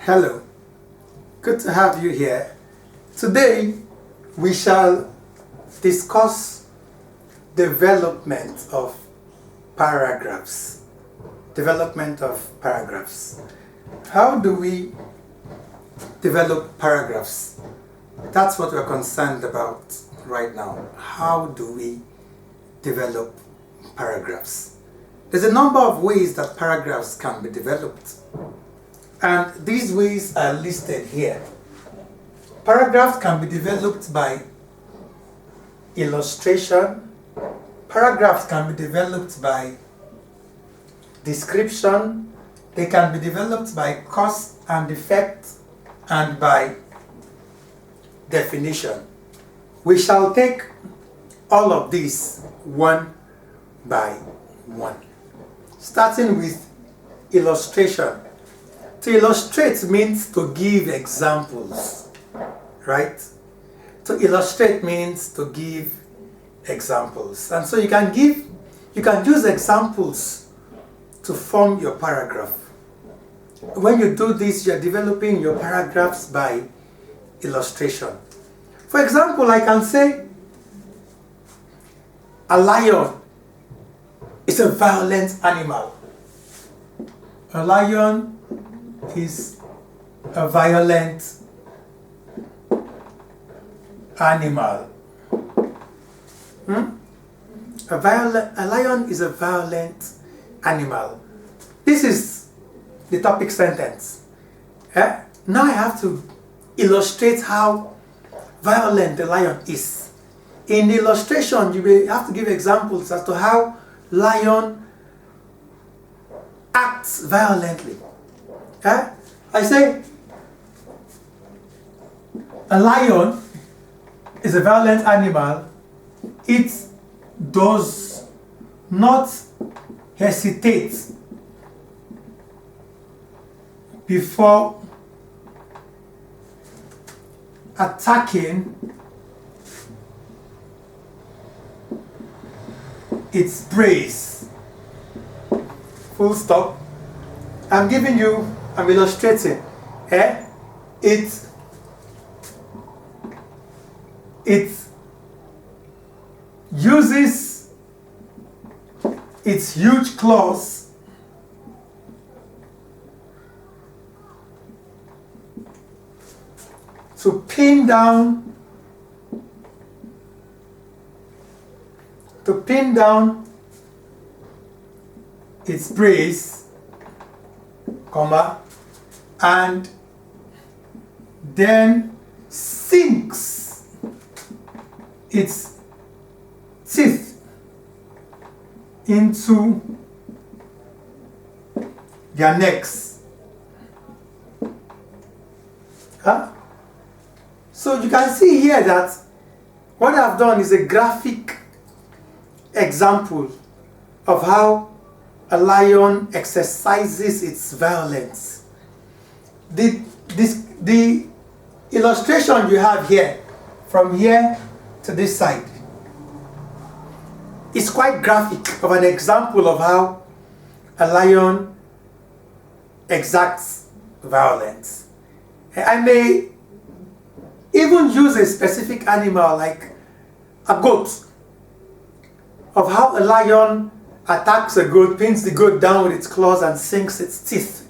Hello, good to have you here. Today we shall discuss development of paragraphs. Development of paragraphs. How do we develop paragraphs? That's what we're concerned about right now. How do we develop paragraphs? There's a number of ways that paragraphs can be developed, and these ways are listed here. Paragraphs can be developed by illustration. Paragraphs can be developed by description. They can be developed by cause and effect and by definition. We shall take all of these one by one. Starting with illustration. To illustrate means to give examples, right? To illustrate means to give examples. And so you can use examples to form your paragraph. When you do this, you're developing your paragraphs by illustration. For example, I can say, a lion is a violent animal. A lion is a violent animal. A lion is a violent animal. This is the topic sentence. Now I have to illustrate how violent the lion is. In the illustration, you will have to give examples as to how lion acts violently. I say, a lion is a violent animal. It does not hesitate before attacking its prey. Full stop. I'm illustrating. It uses its huge claws to pin down its prey, and then sinks its teeth into their necks. So you can see here that what I've done is a graphic example of how a lion exercises its violence. The illustration you have here, from here to this side, is quite graphic of an example of how a lion exacts violence. I may even use a specific animal like a goat, of how a lion attacks a goat, pins the goat down with its claws and sinks its teeth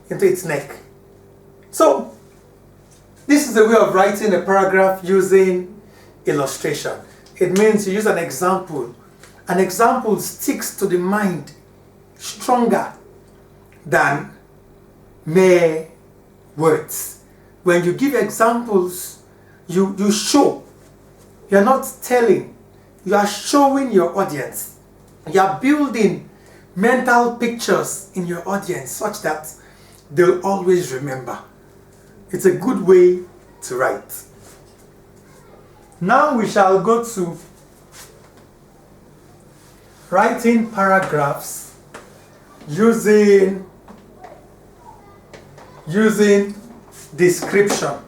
into its neck. So this is a way of writing a paragraph using illustration. It means you use an example. An example sticks to the mind stronger than mere words. When you give examples, you show. You're not telling. You are showing your audience. You are building mental pictures in your audience such that they'll always remember. It's a good way to write. Now we shall go to writing paragraphs using description.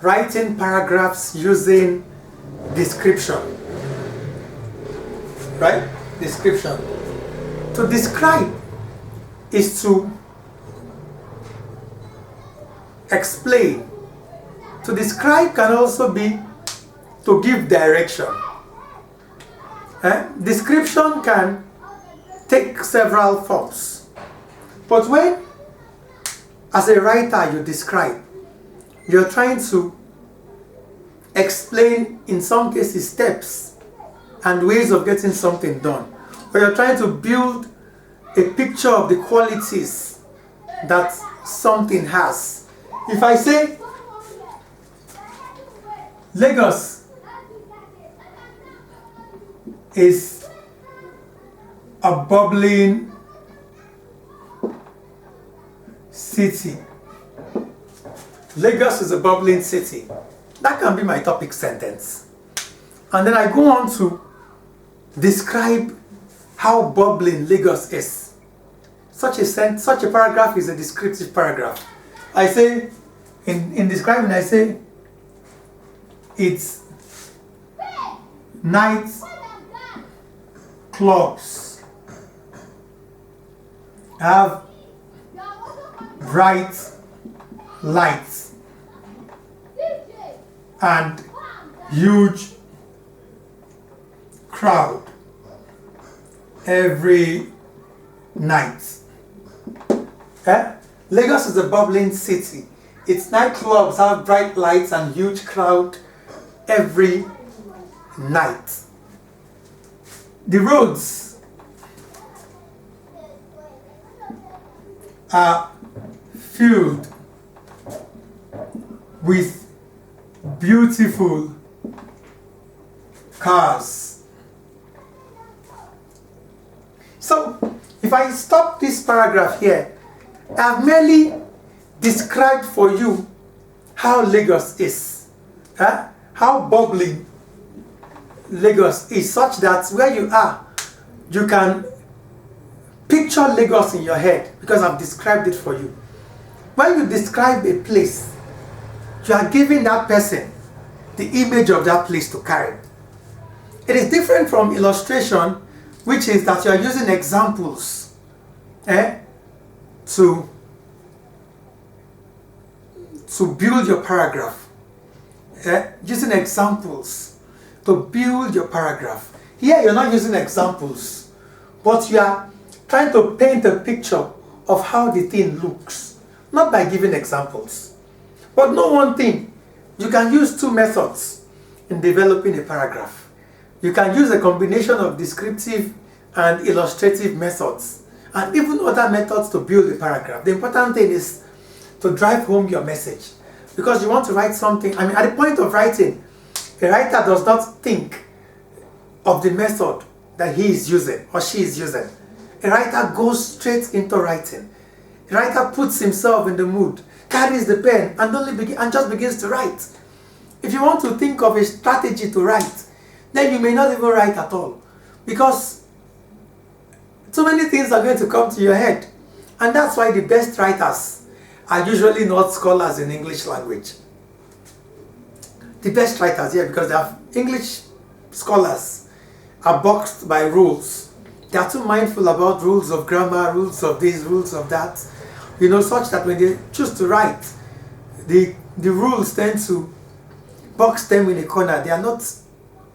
Writing paragraphs using description. Right? Description. To describe is to explain. To describe can also be to give direction. Description can take several forms. But when, as a writer, you describe, you're trying to explain, in some cases, steps and ways of getting something done. Or you're trying to build a picture of the qualities that something has. If I say, Lagos is a bubbling city. Lagos is a bubbling city. That can be my topic sentence. And then I go on to describe how bubbling Lagos is. Such a paragraph is a descriptive paragraph. I say, in describing, I say, it's night clubs have bright lights and huge crowd every night. Lagos is a bubbling city. Its nightclubs have bright lights and huge crowd every night. The roads are filled with beautiful cars. So, if I stop this paragraph here, I've merely described for you how Lagos is. How bubbling Lagos is, such that where you are, you can picture Lagos in your head because I've described it for you. When you describe a place, you are giving that person the image of that place to carry. It is different from illustration, which is that you are using examples to build your paragraph. Using examples to build your paragraph. Here you're not using examples, but you are trying to paint a picture of how the thing looks, not by giving examples. But know one thing, you can use two methods in developing a paragraph. You can use a combination of descriptive and illustrative methods, and even other methods to build a paragraph. The important thing is to drive home your message, because you want to write something. I mean, at the point of writing, a writer does not think of the method that he is using or she is using. A writer goes straight into writing. A writer puts himself in the mood, carries the pen, and just begins to write. If you want to think of a strategy to write, then you may not even write at all, because so many things are going to come to your head. And that's why the best writers are usually not scholars in English language. The best writers here, because they have English scholars, are boxed by rules. They are too mindful about rules of grammar, rules of this, rules of that, such that when they choose to write, the rules tend to box them in a corner. They are not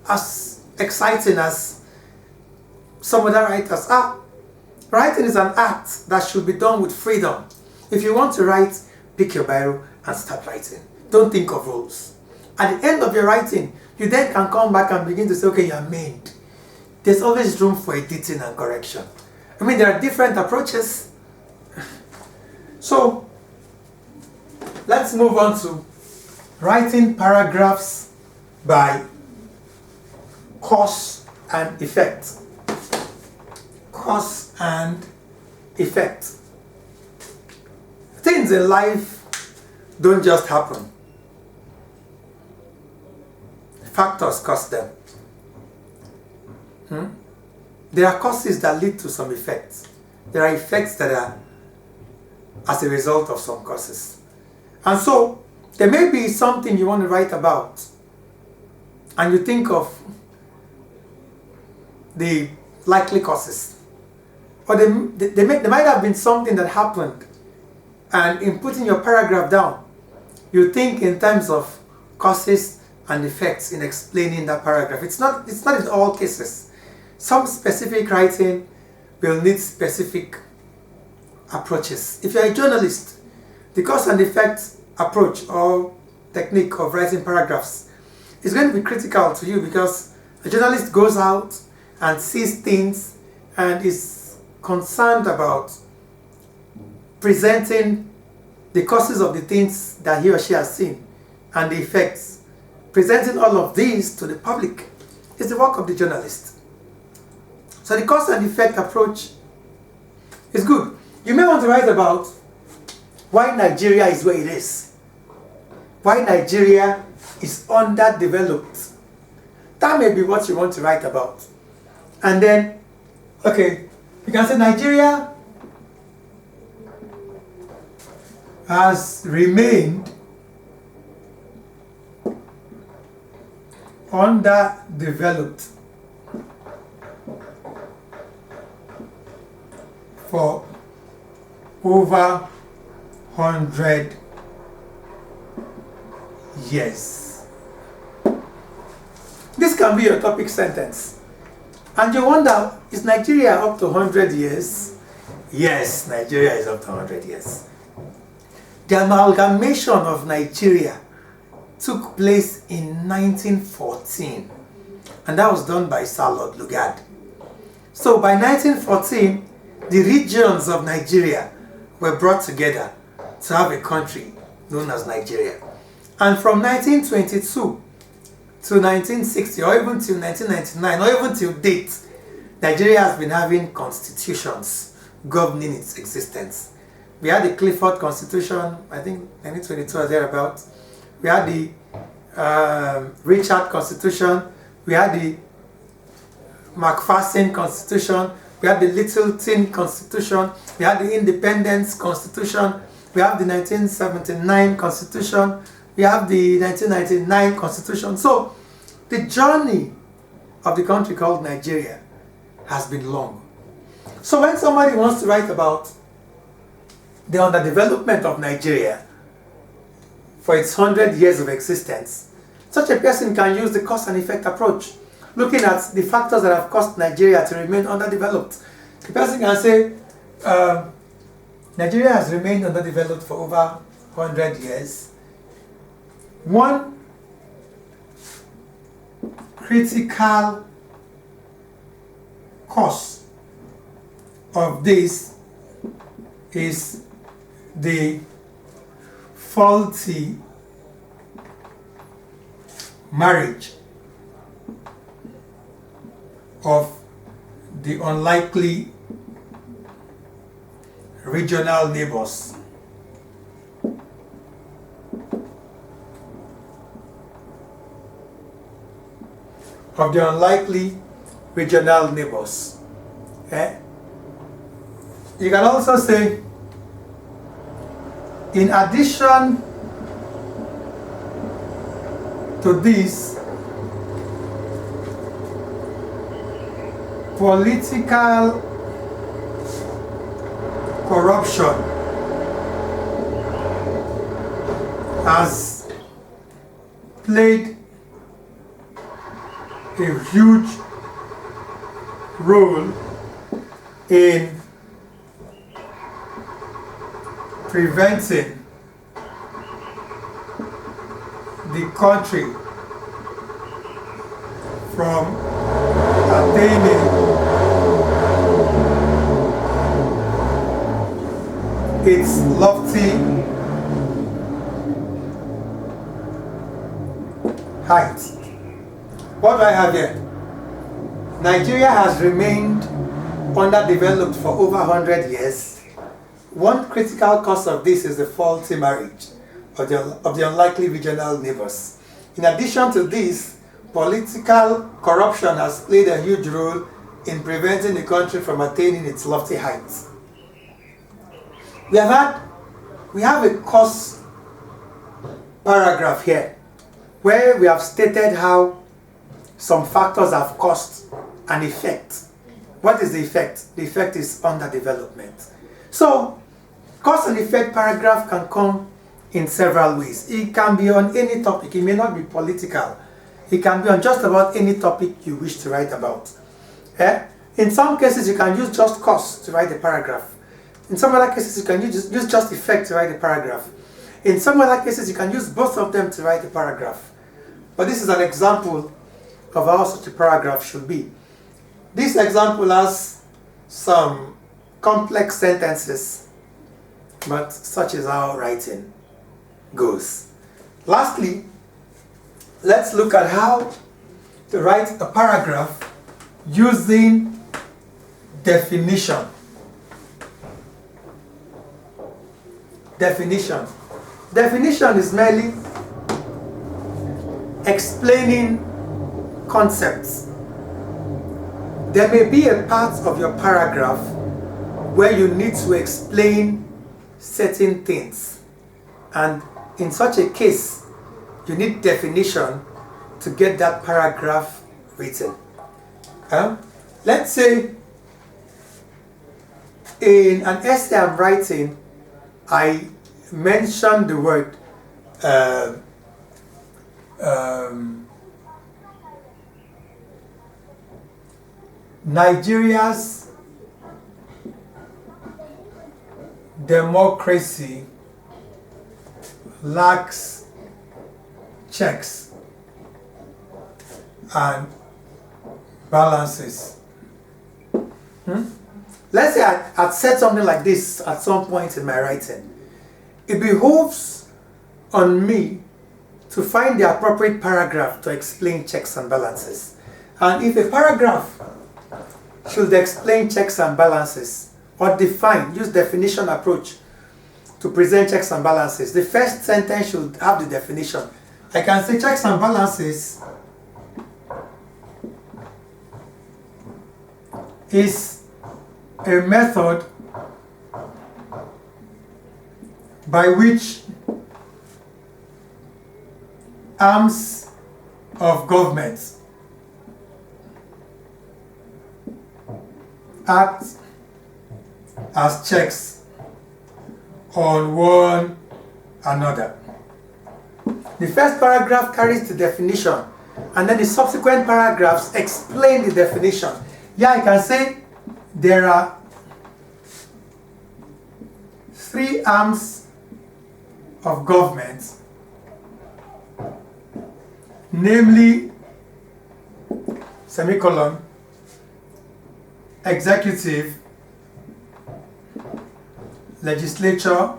as exciting as some other writers are. Writing is an act that should be done with freedom. If you want to write, pick your biro and start writing. Don't think of rules. At the end of your writing, you then can come back and begin to say, okay, you are made. There's always room for editing and correction. I mean, there are different approaches. So, let's move on to writing paragraphs by cause and effect. Cause and effect. Things in life don't just happen. Factors cause them. There are causes that lead to some effects. There are effects that are as a result of some causes. And so, there may be something you want to write about, and you think of the likely causes. Or there might have been something that happened, and in putting your paragraph down, you think in terms of causes and effects in explaining that paragraph. It's not in all cases. Some specific writing will need specific approaches. If you're a journalist, the cause and effect approach or technique of writing paragraphs is going to be critical to you, because a journalist goes out and sees things and is concerned about presenting the causes of the things that he or she has seen and the effects. Presenting all of these to the public is the work of the journalist. So the cause and effect approach is good. You may want to write about why Nigeria is where it is, why Nigeria is underdeveloped. That may be what you want to write about. And then, okay, you can say Nigeria has remained underdeveloped for over 100 years. This can be your topic sentence. And you wonder, is Nigeria up to 100 years? Yes, Nigeria is up to 100 years. The amalgamation of Nigeria took place in 1914, and that was done by Sir Lord Lugard. So by 1914, the regions of Nigeria were brought together to have a country known as Nigeria. And from 1922 to 1960, or even till 1999, or even till date, Nigeria has been having constitutions governing its existence. We had the Clifford Constitution, I think 1922 or thereabout. We had the Richard Constitution. We had the Macpherson Constitution. We had the Littleton Constitution. We had the Independence Constitution. We have the 1979 Constitution. We have the 1999 Constitution. So the journey of the country called Nigeria has been long. So when somebody wants to write about the underdevelopment of Nigeria for its 100 years of existence, such a person can use the cause and effect approach, looking at the factors that have caused Nigeria to remain underdeveloped. The person can say, Nigeria has remained underdeveloped for over 100 years. One critical cause of this is the faulty marriage of the unlikely regional neighbors. Of the unlikely regional neighbors. You can also say, in addition to this, political corruption has played a huge role in preventing the country from attaining its lofty heights. What do I have here? Nigeria has remained underdeveloped for over 100 years. One critical cause of this is the faulty marriage of the unlikely regional neighbors. In addition to this, political corruption has played a huge role in preventing the country from attaining its lofty heights. We have a cause paragraph here where we have stated how some factors have caused an effect. What is the effect? The effect is underdevelopment. So, cause and effect paragraph can come in several ways. It can be on any topic. It may not be political. It can be on just about any topic you wish to write about. In some cases, you can use just cause to write a paragraph. In some other cases, you can use just effect to write a paragraph. In some other cases, you can use both of them to write a paragraph. But this is an example of how such a paragraph should be. This example has some complex sentences, but such is how writing goes. Lastly, let's look at how to write a paragraph using definition. Definition. Definition is merely explaining concepts. There may be a part of your paragraph where you need to explain certain things, and in such a case you need definition to get that paragraph written. Let's say in an essay I'm writing, I mentioned the word Nigeria's democracy lacks checks and balances. Let's say I'd said something like this at some point in my writing. It behooves on me to find the appropriate paragraph to explain checks and balances. And if a paragraph should explain checks and balances or define, use definition approach to present checks and balances, the first sentence should have the definition. I can say checks and balances is a method by which arms of government act as checks on one another. The first paragraph carries the definition, and then the subsequent paragraphs explain the definition. Yeah, I can say there are three arms of government, namely, semicolon, executive, legislature,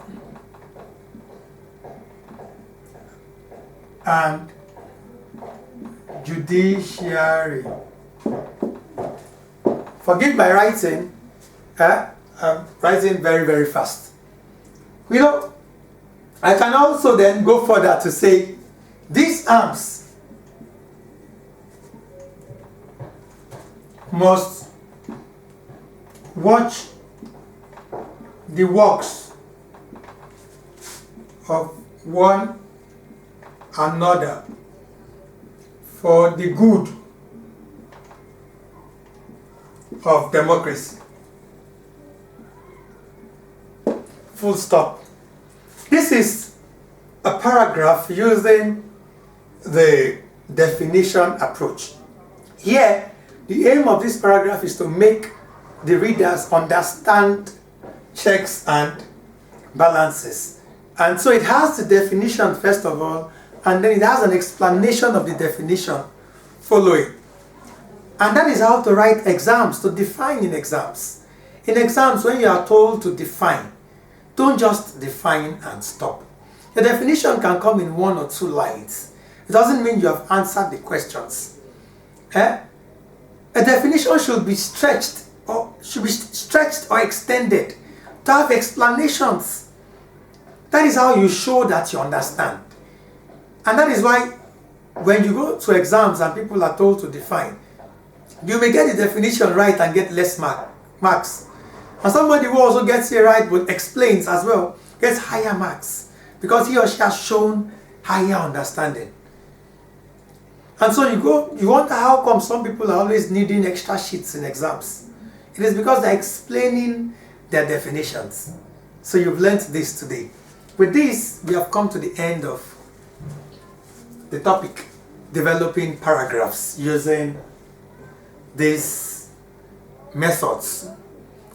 and judiciary. Forgive my writing, I'm writing very, very fast. You know, I can also then go further to say these arms must watch the works of one another for the good of democracy. Full stop. This is a paragraph using the definition approach. Here, the aim of this paragraph is to make the readers understand checks and balances. And so it has the definition first of all, and then it has an explanation of the definition following. And that is how to write exams, to define in exams. In exams, when you are told to define, don't just define and stop. The definition can come in 1 or 2 lines. It doesn't mean you have answered the questions. A definition should be stretched or extended to have explanations. That is how you show that you understand. And that is why when you go to exams and people are told to define, you may get the definition right and get less marks. And somebody who also gets it right but explains as well gets higher marks because he or she has shown higher understanding. And so you wonder how come some people are always needing extra sheets in exams. It is because they're explaining their definitions. So you've learnt this today. With this, we have come to the end of the topic, developing paragraphs using these methods.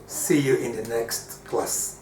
See you in the next class.